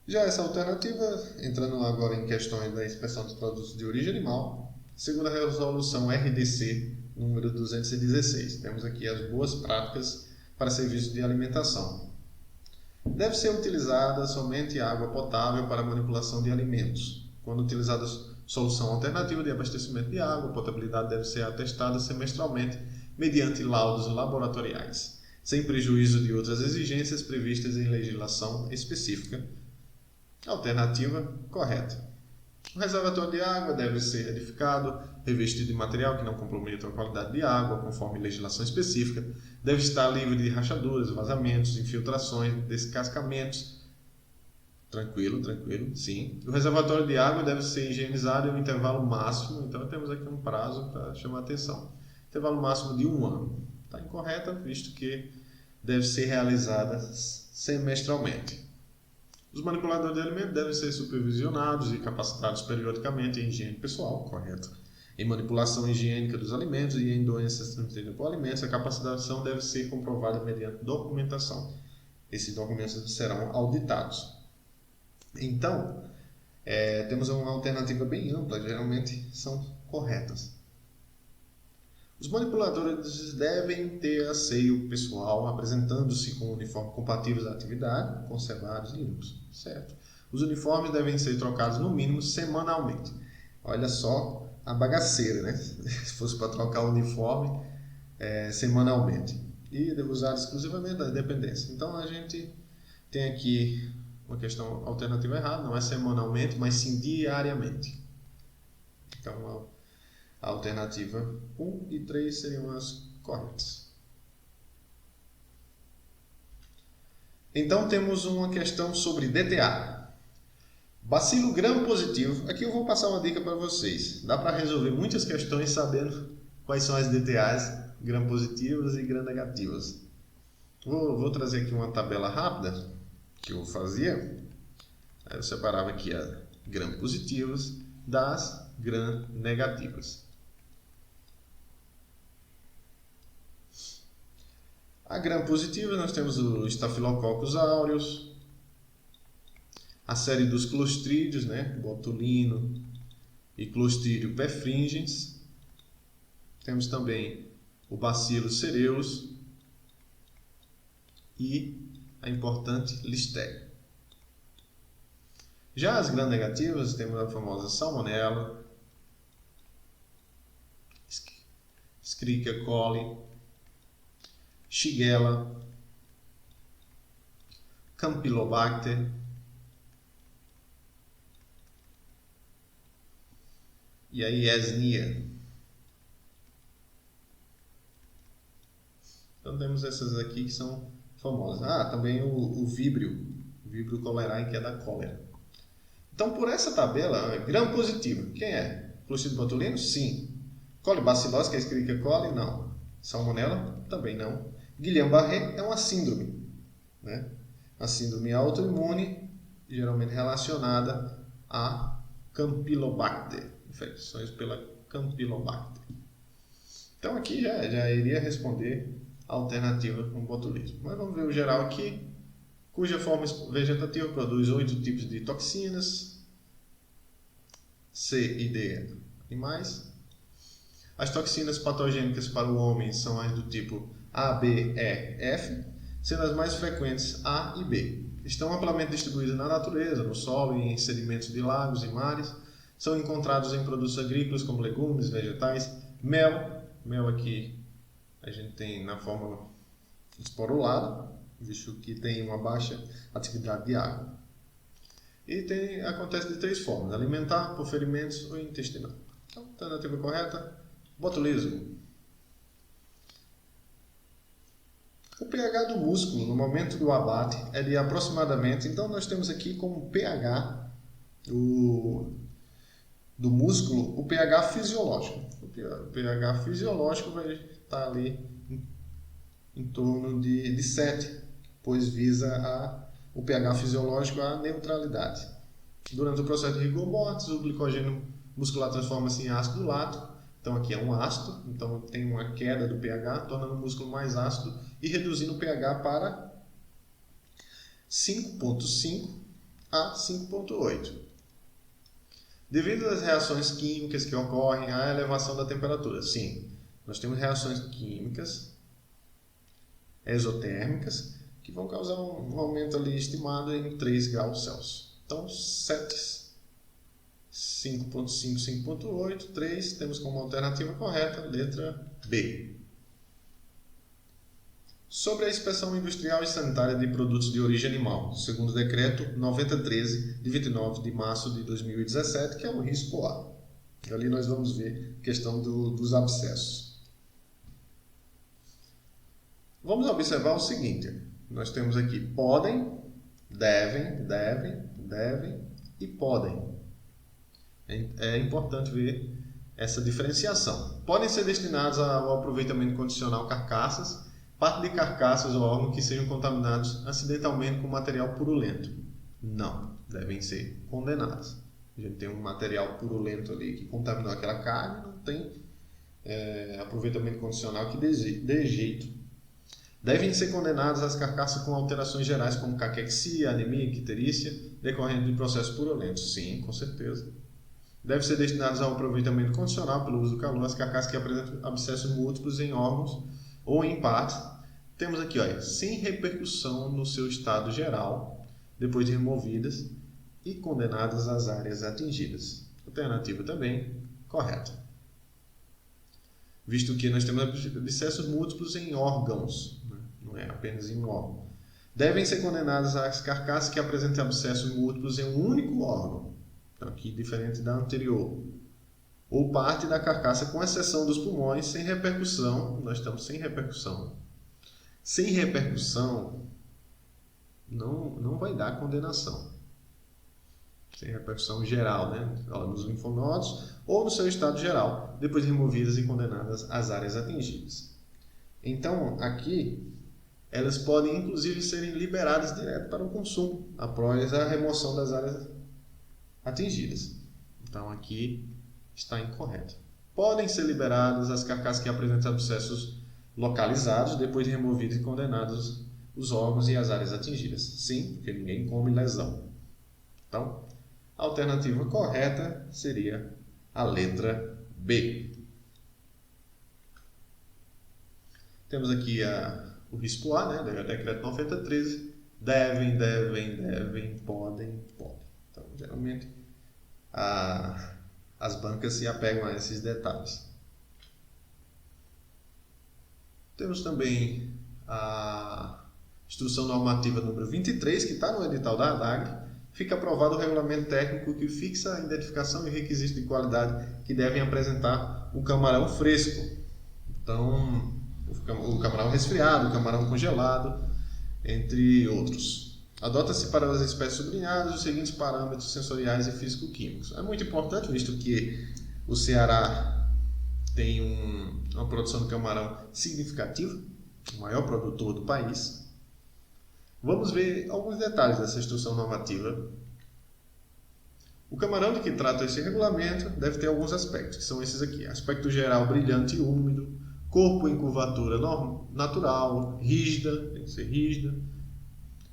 Já essa alternativa, entrando agora em questões da inspeção dos produtos de origem animal, segundo a resolução RDC número 216, temos aqui as boas práticas para serviços de alimentação. Deve ser utilizada somente água potável para manipulação de alimentos. Quando utilizada solução alternativa de abastecimento de água, a potabilidade deve ser atestada semestralmente mediante laudos laboratoriais, sem prejuízo de outras exigências previstas em legislação específica. Alternativa correta. O reservatório de água deve ser edificado, revestido de material que não comprometa a qualidade de água, conforme legislação específica. Deve estar livre de rachaduras, vazamentos, infiltrações, descascamentos. Tranquilo, sim. O reservatório de água deve ser higienizado em um intervalo máximo, então temos aqui um prazo para chamar a atenção. Intervalo máximo de 1 ano. Está incorreta, visto que deve ser realizada semestralmente. Os manipuladores de alimentos devem ser supervisionados e capacitados periodicamente em higiene pessoal, correto. Em manipulação higiênica dos alimentos e em doenças transmitidas por alimentos, a capacitação deve ser comprovada mediante documentação. Esses documentos serão auditados. Então, temos uma alternativa bem ampla, geralmente são corretas. Os manipuladores devem ter asseio pessoal, apresentando-se com uniformes compatíveis à atividade, conservados e limpos, certo? Os uniformes devem ser trocados no mínimo semanalmente. Olha só a bagaceira, né? Se fosse para trocar o uniforme semanalmente. E deve usar exclusivamente das dependências. Então a gente tem aqui uma questão alternativa errada, não é semanalmente, mas sim diariamente. Então a alternativa 1 e 3 seriam as corretas. Então temos uma questão sobre DTA. Bacilo gram-positivo. Aqui eu vou passar uma dica para vocês. Dá para resolver muitas questões sabendo quais são as DTAs gram-positivas e gram-negativas. Vou trazer aqui uma tabela rápida que eu fazia. Aí eu separava aqui as gram-positivas das gram-negativas. A gram-positiva nós temos o Staphylococcus aureus, a série dos clostrídeos, né? Botulino e Clostridium perfringens. Temos também o Bacillus cereus e a importante Listeria. Já as gram-negativas temos a famosa Salmonella, Escherichia coli, Shigella, Campylobacter e a Yersinia. Então temos essas aqui que são famosas. Também o Vibrio cholerae, que é da cólera. Então por essa tabela, gram-positiva, quem é? Clostridium botulinum? Sim. Colibacillose, que é a Escherichia coli? Não. Salmonella? Também não. Guillain-Barré é uma síndrome, né? A síndrome autoimune, geralmente relacionada a Campylobacter, infecções pela Campylobacter. Então aqui já iria responder a alternativa com botulismo. Mas vamos ver o geral aqui, cuja forma vegetativa produz 8 tipos de toxinas, C e D animais. As toxinas patogênicas para o homem são as do tipo A, B, E, F, sendo as mais frequentes A e B. Estão amplamente distribuídas na natureza, no solo e em sedimentos de lagos e mares. São encontrados em produtos agrícolas como legumes, vegetais, mel. Mel aqui a gente tem na forma esporulada, visto que tem uma baixa atividade de água. E acontece de 3 formas: alimentar, por ferimentos ou intestinal. Então, alternativa correta, botulismo. O pH do músculo no momento do abate é de aproximadamente, então nós temos aqui como pH do músculo o pH fisiológico. O pH fisiológico vai estar ali em torno de 7, pois visa o pH fisiológico a neutralidade. Durante o processo de rigor mortis, o glicogênio muscular transforma-se em ácido lático. Então aqui é um ácido, então tem uma queda do pH, tornando o músculo mais ácido e reduzindo o pH para 5,5 a 5,8. Devido às reações químicas que ocorrem à elevação da temperatura. Sim, nós temos reações químicas exotérmicas que vão causar um aumento ali estimado em 3 graus Celsius. Então, 5,5, 5,8, 3, temos como alternativa correta a letra B. Sobre a inspeção industrial e sanitária de produtos de origem animal, segundo o decreto 9013, de 29 de março de 2017, que é o risco A. Ali nós vamos ver a questão dos abscessos. Vamos observar o seguinte, nós temos aqui podem, devem e podem. É importante ver essa diferenciação. Podem ser destinados ao aproveitamento condicional carcaças, parte de carcaças ou órgãos que sejam contaminados acidentalmente com material purulento. Não, devem ser condenados. A gente tem um material purulento ali que contaminou aquela carne, não tem aproveitamento condicional que dê jeito. Devem ser condenadas as carcaças com alterações gerais como caquexia, anemia, icterícia, decorrente de processos purulentos. Sim, com certeza. Deve ser destinados ao aproveitamento condicional pelo uso do calor as carcaças que apresentam abscessos múltiplos em órgãos ou em partes. Temos aqui, olha, sem repercussão no seu estado geral, depois de removidas e condenadas às áreas atingidas. Alternativa também correta. Visto que nós temos abscessos múltiplos em órgãos, né? Não é apenas em um órgão. Devem ser condenadas as carcaças que apresentem abscessos múltiplos em um único órgão. Então, aqui diferente da anterior. Ou parte da carcaça, com exceção dos pulmões, sem repercussão. Nós estamos sem repercussão. Sem repercussão, não vai dar condenação. Sem repercussão geral, né? Nos linfonodos ou no seu estado geral, depois removidas e condenadas às áreas atingidas. Então, aqui, elas podem inclusive serem liberadas direto para o consumo, após a remoção das áreas atingidas. Então, aqui está incorreto. Podem ser liberadas as carcaças que apresentam abscessos localizados, depois de removidos e condenados os órgãos e as áreas atingidas. Sim, porque ninguém come lesão. Então, a alternativa correta seria a letra B. Temos aqui o risco A, né? Decreto 9013. Devem, podem. Então, geralmente, as bancas se apegam a esses detalhes. Temos também a Instrução Normativa número 23, que está no edital da ADAGRE. Fica aprovado o regulamento técnico que fixa a identificação e requisitos de qualidade que devem apresentar o camarão fresco. Então, o camarão resfriado, o camarão congelado, entre outros. Adota-se para as espécies sublinhadas os seguintes parâmetros sensoriais e físico-químicos. É muito importante, visto que o Ceará tem uma produção de camarão significativa, o maior produtor do país. Vamos ver alguns detalhes dessa instrução normativa. O camarão de que trata esse regulamento deve ter alguns aspectos, que são esses aqui. Aspecto geral brilhante e úmido, corpo em curvatura natural, rígida, tem que ser rígida,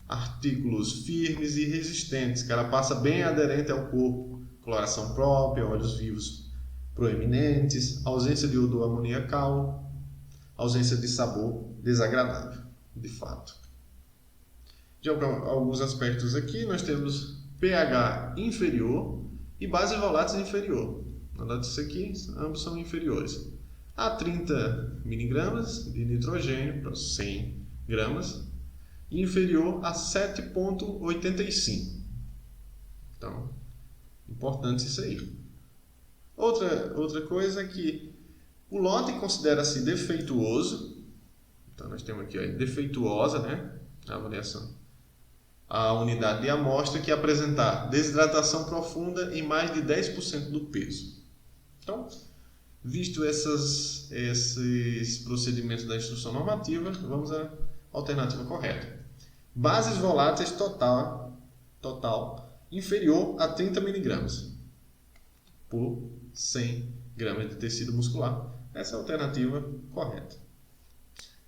artículos firmes e resistentes, carapaça bem aderente ao corpo, coloração própria, olhos vivos proeminentes, ausência de odor amoniacal, ausência de sabor desagradável, de fato. De alguns aspectos aqui, nós temos pH inferior e bases voláteis inferior. Anote isso aqui, ambos são inferiores. A 30 mg de nitrogênio para 100 gramas e inferior a 7,85. Então, importante isso aí. Outra coisa é que o lote considera-se defeituoso. Então, nós temos aqui defeituosa, né? A avaliação. A unidade de amostra que apresentar desidratação profunda em mais de 10% do peso. Então, visto esses procedimentos da instrução normativa, vamos à alternativa correta. Bases voláteis total inferior a 30 mg por 100 gramas de tecido muscular. Essa é a alternativa correta.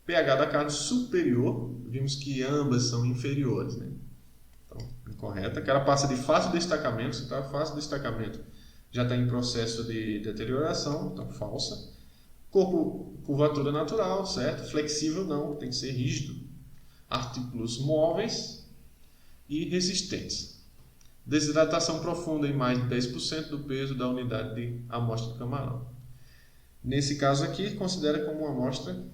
pH da carne superior, vimos que ambas são inferiores, né? Então, correta. Carapaça de fácil destacamento, se está fácil destacamento, já está em processo de deterioração, então falsa. Corpo, curvatura natural, certo? Flexível não, tem que ser rígido. Artículos móveis e resistentes. Desidratação profunda em mais de 10% do peso da unidade de amostra de camarão. Nesse caso aqui, considera como uma amostra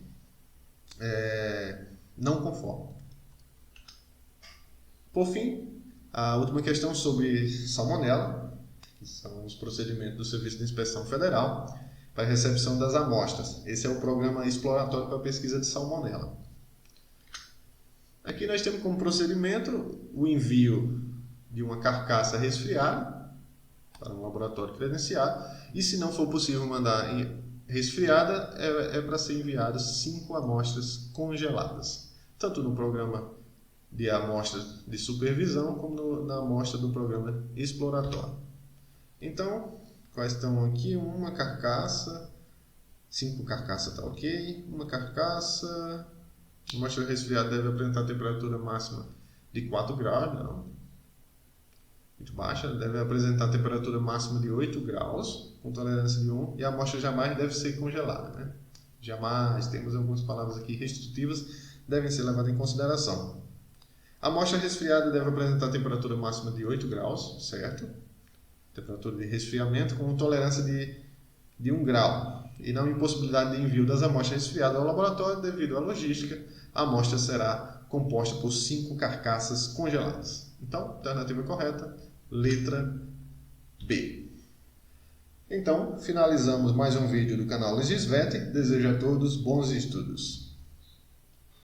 não conforme. Por fim, a última questão sobre salmonela, que são os procedimentos do Serviço de Inspeção Federal para a recepção das amostras. Esse é o programa exploratório para a pesquisa de salmonela. Aqui nós temos como procedimento o envio de uma carcaça resfriada para um laboratório credenciado, e se não for possível mandar resfriada, é para ser enviadas 5 amostras congeladas, tanto no programa de amostras de supervisão como na amostra do programa exploratório. Então, quais estão aqui? Uma carcaça, 5 carcaças está ok, uma carcaça, a amostra resfriada deve apresentar temperatura máxima de 4 graus, não, muito baixa, deve apresentar temperatura máxima de 8 graus, com tolerância de 1, e a amostra jamais deve ser congelada, né? Jamais, temos algumas palavras aqui restritivas, devem ser levadas em consideração. A amostra resfriada deve apresentar temperatura máxima de 8 graus, certo? Temperatura de resfriamento com tolerância de 1 grau. E não impossibilidade de envio das amostras resfriadas ao laboratório devido à logística, a amostra será composta por 5 carcaças congeladas. Então, alternativa correta, letra B. Então, finalizamos mais um vídeo do canal Legisvet. Desejo a todos bons estudos.